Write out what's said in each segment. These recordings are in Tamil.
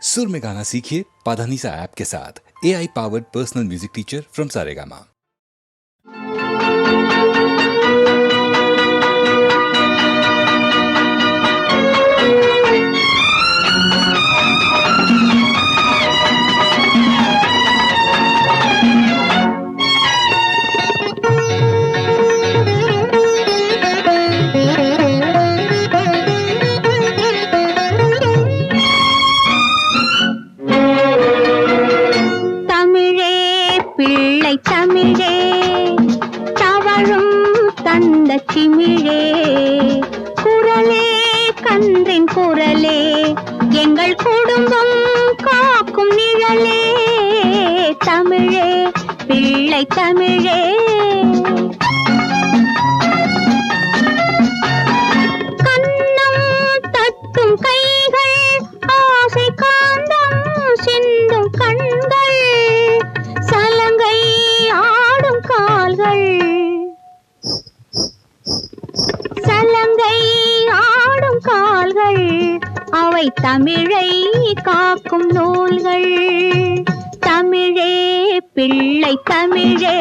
सुर में गाना सीखिए पाधानीसा ऐप के साथ। AI powered personal music teacher from Saregama. தமிழே தவழும் தந்த சிமிழே குரலே கன்றின் குரலே எங்கள் குடும்பம் காக்கும் நிழலே தமிழே பிள்ளை தமிழே கன்னம் தட்டும் கைகள் ஆசை காந்தம் சிந்தும் கண்கள் சலங்கை ஆடும் கால்கள் சலங்கை ஆடும் கால்கள் அவை தமிழை காக்கும் நூல்கள் தமிழே பிள்ளை தமிழே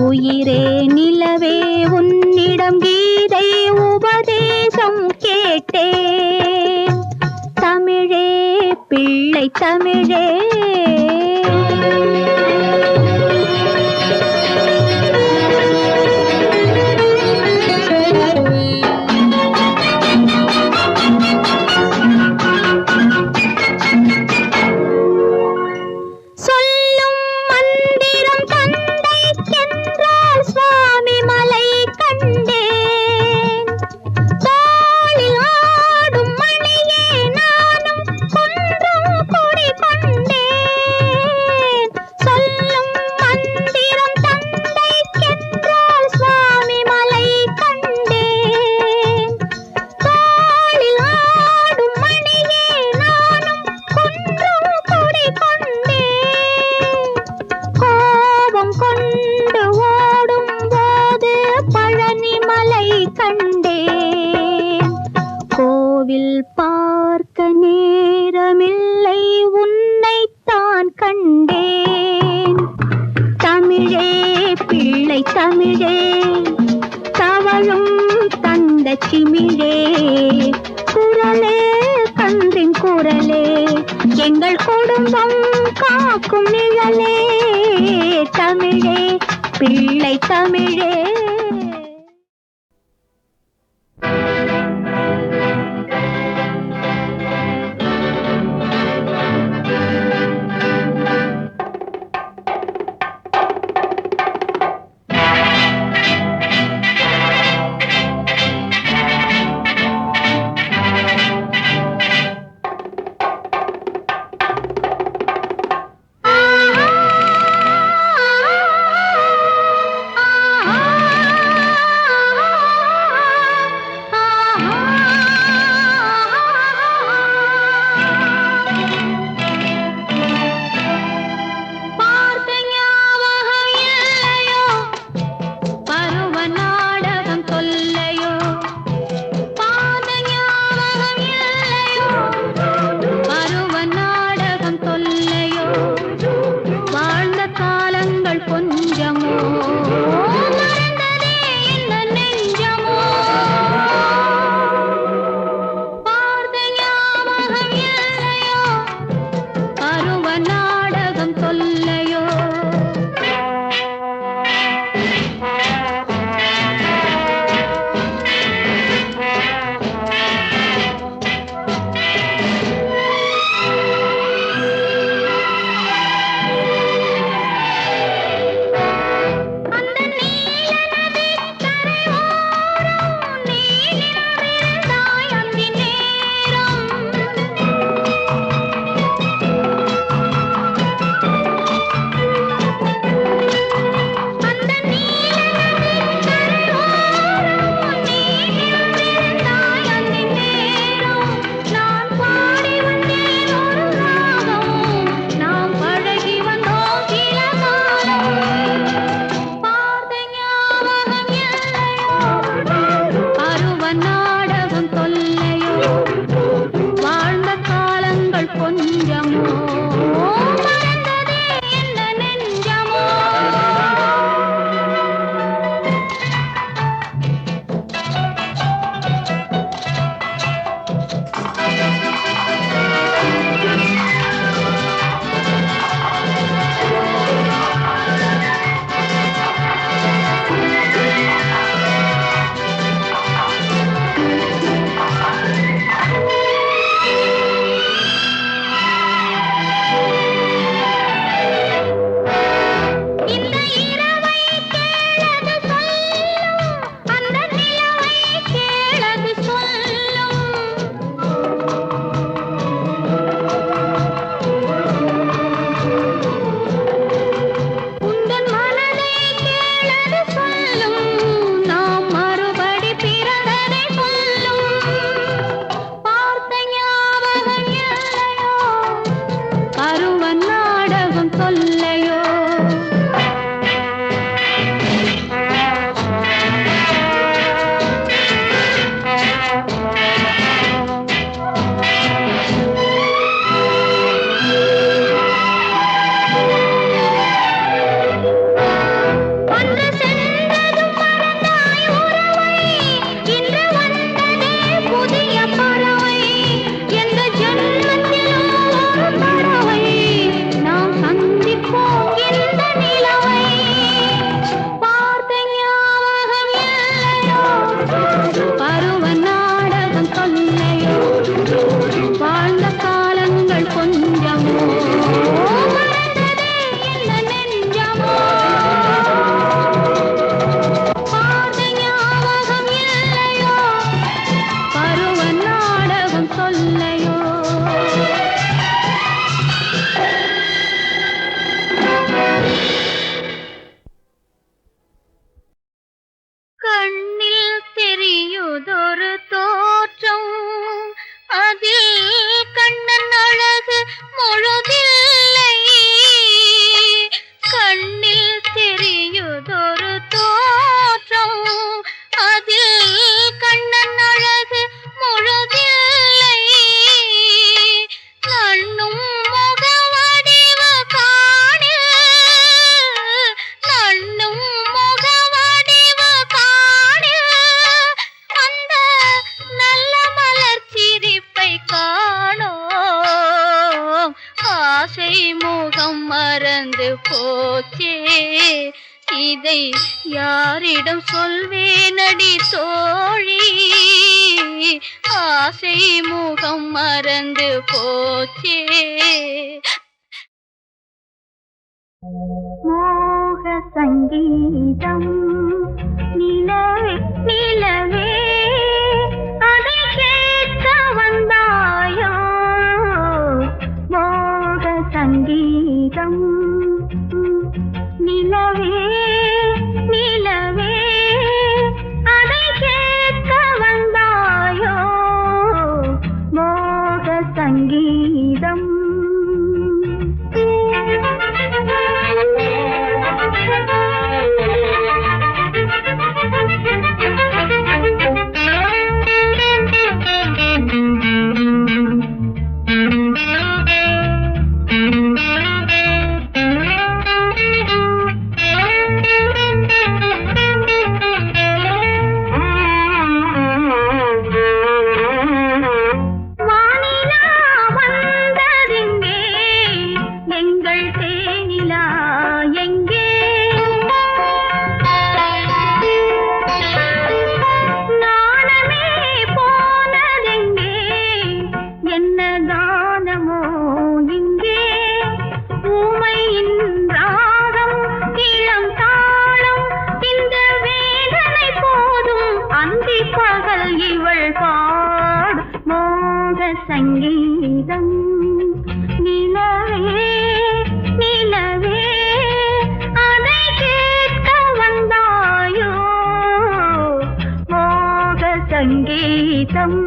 உயிரே நிலவே உன்னிடம் கீதை உபதேசம் கேட்டேன் தமிழே பிள்ளை தமிழே கோவில் பார்க்க நேரமில்லை உன்னைத்தான் கண்டேன் தமிழே பிள்ளை தமிழே தவழும் தந்த சிமிழே குரலே கன்றின் குரலே எங்கள் குடும்பம் காக்கும் நிழலே தமிழே பிள்ளை தமிழே போச்சே இதை யாரிடம் சொல்வேனடி தோழி ஆசை முகம் மறந்து போச்சே மோக சங்கீதம் நிலவே நிலவே அதை கேட்க வந்தாயோ மோக சங்கீதம் நிலவே நிலவே அதை கேட்க வந்தாயோ மோக சங்கீதம் சங்கீதம் நிலவே நிலவே அதை கேட்க வந்தாயோ மோக சங்கீதம்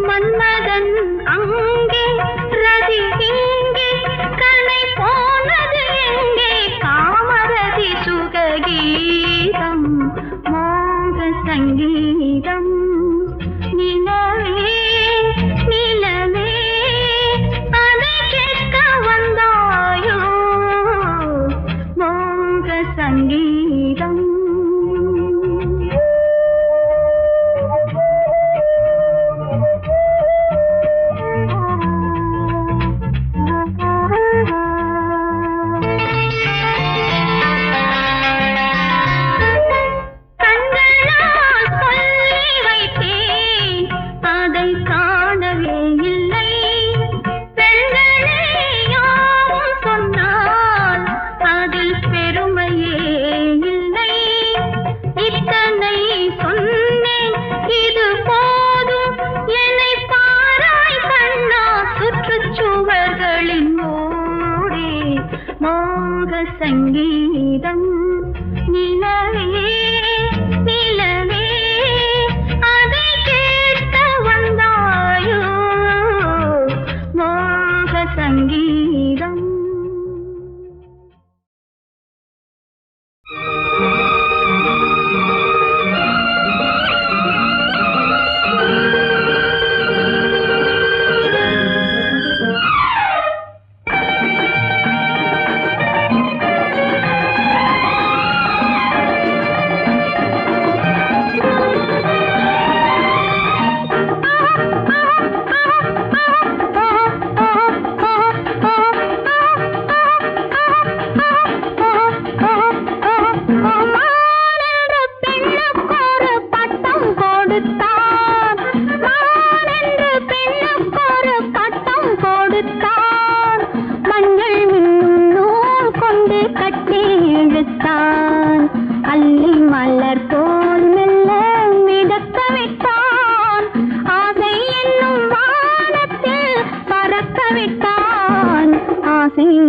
மன்மதன் அங்கே ரதி இங்கே கனை போனது எங்கே காமரதி சுககீதம் மோக சங்கீதம் நிலவே நிலவே அதை கேட்க வந்தாயோ மோக சங்கீதம் சங்கீதம் நிலவே நிலவே அதை கேட்க வந்தாயோ மோக சங்கீதம்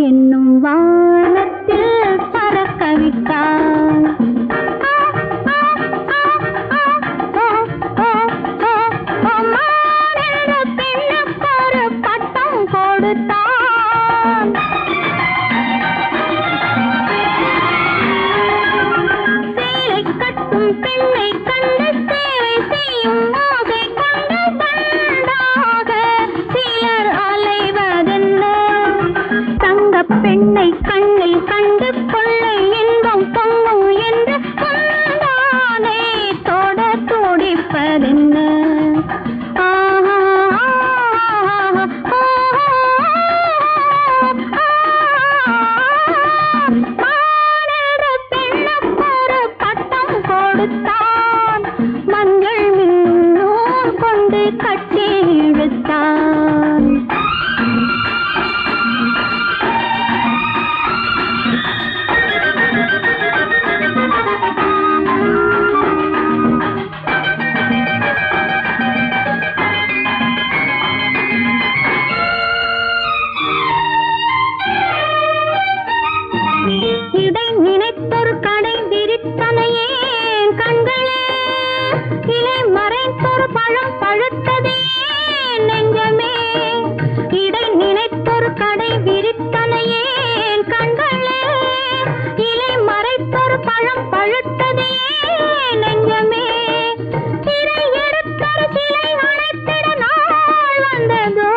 என்னும் வானத்தில் பறக்க விட்டான் பெண்ணுக்கு ஒரு பட்டம் கொடுத்தான் சேலை கட்டும் பெண்ணை கண்டு சேவை செய்யும் ஆசை கொண்டு பண்டாக சிலர் அலைவதென்ன பெண்ணை கண்ணில் கண்டு கொள்ளை இன்பம் பொங்கும் என்று கொண்டானே தோட துடிப்பதென்ன பெண்ணுக்கு ஒரு பட்டம் கொடுத்தான் மஞ்சள் மின்னூர் கொண்டு கட்டி இழுத்தான் இடை நினைத்தொரு கடை விரித்தனையே கண்களே இலை மறைத்தொரு பழம் பழுத்ததே நெஞ்சமே இடை நினைத்தொரு கடை விரித்தனையே கண்களே இலை மறைத்தொரு பழம் பழுத்ததே நெஞ்சமே திரை எடுத்தொரு சிலை அணைத்திட நாள் வந்ததோ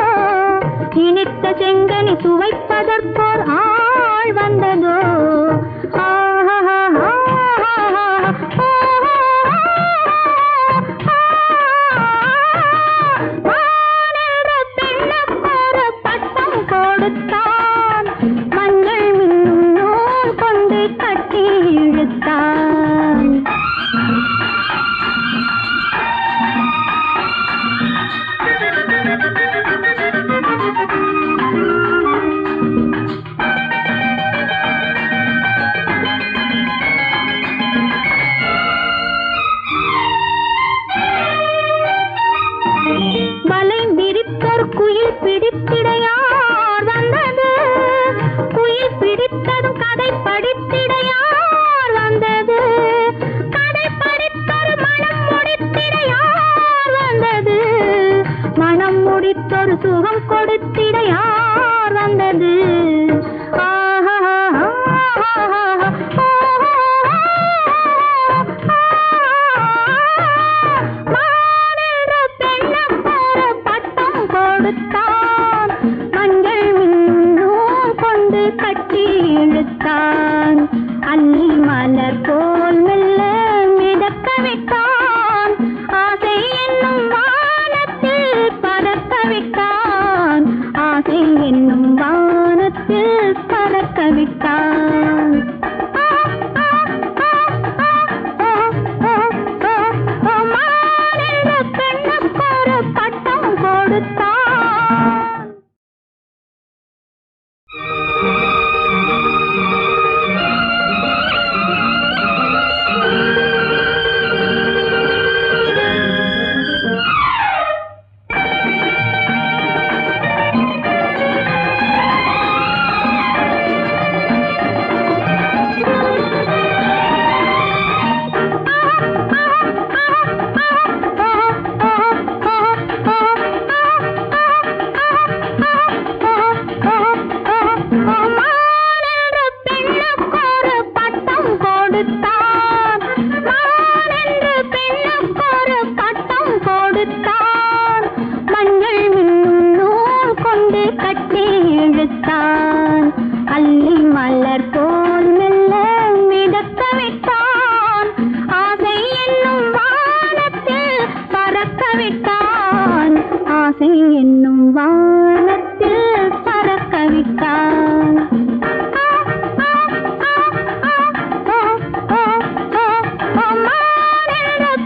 இனித்த செங்கனி சுவைப்பதற்கோர் ஆள் வந்ததோ மறித்தொரு சுகம் கொடுத்திட யார் வந்தது? கொடுத்தான் மஞ்சள் மின்னூல் கொண்டு கட்டி இழுத்தான் அல்லி மலர் போல் மெல்ல மிதக்க விட்டான் ஆசை என்னும் வானத்தில் பறக்க விட்டான் ஆசை என்னும் வானத்தில் பறக்க விட்டான் பட்டம் கொடுத்தான் என்னும் வானத்தில் பறக்க விட்டான்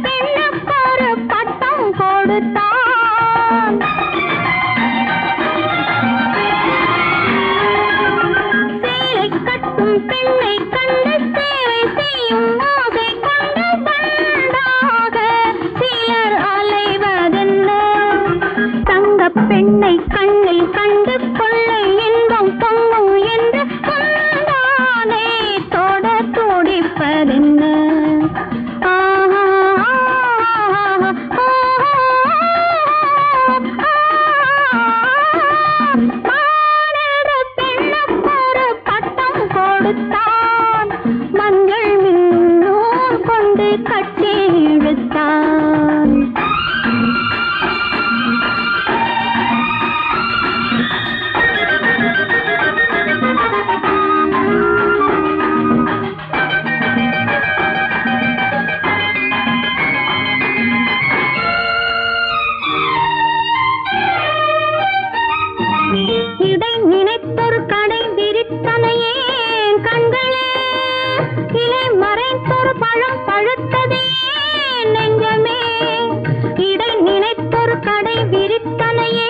பெண்ணுக்கொரு பட்டம் கொடுத்தான் சேலை கட்டும் பெண்ணை கண்டு சேவை செய்யும் ஆசை கொண்டு பண்டாக சிலர் அலைவதென்ன பெண்ணை கண்ணில் கண்டு கொள்ளை இன்பம் பொங்கும் என்று கொண்டானே தொட துடிப்பதென்ன பெண்ணுக்கொரு பட்டம் கொடுத்தான் மஞ்சள் மின்னூல் கொண்டு கட்டி இழுத்தான் இடை நினைத்தொரு கடை விரித்தனையே கண்களே இலை மறைத்தொரு பழம் பழுத்ததே நெஞ்சமே இடை நினைத்தொரு கடை விரித்தனையே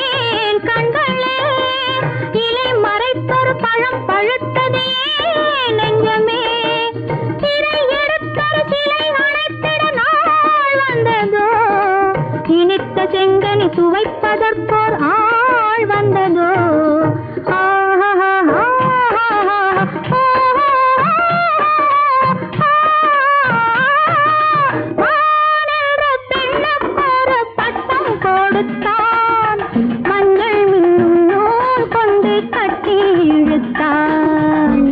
கண்களே இலை மறைத்தொரு பழம் பழுத்ததே நெஞ்சமே திரை எடுத்தொரு சிலை அணைத்திட நாள் வந்ததோ இனித்த செங்கனி சுவைப்பதற்கோர் ஆள் வந்ததோ பெண்ணுக்கொரு பட்டம் கொடுத்தான் மஞ்சள் மின்னூல் கொண்டு கட்டி இழுத்தான்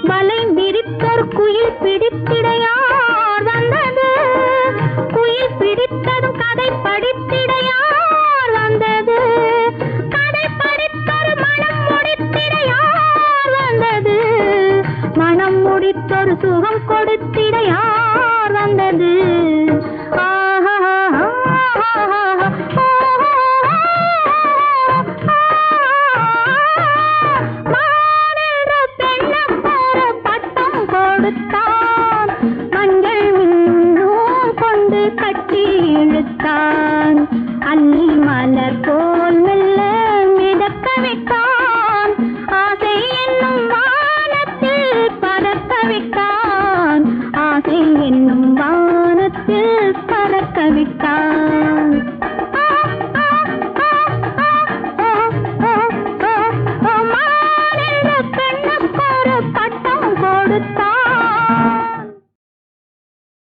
வலை விரித்தொரு குயில் பிடித்திட யார் வந்தது குயில் பிடித்ததும் கதை படித்திட யார் வந்தது கதை படித்தொரு மனம் முடித்திட யார் வந்தது மனம் முடித்தொரு சுகம் கொடுத்திட யார் வந்தது கொடுத்தான் மஞ்சள் மின்னூல் கொண்டு கட்டி இழுத்தான் அல்லி மலர்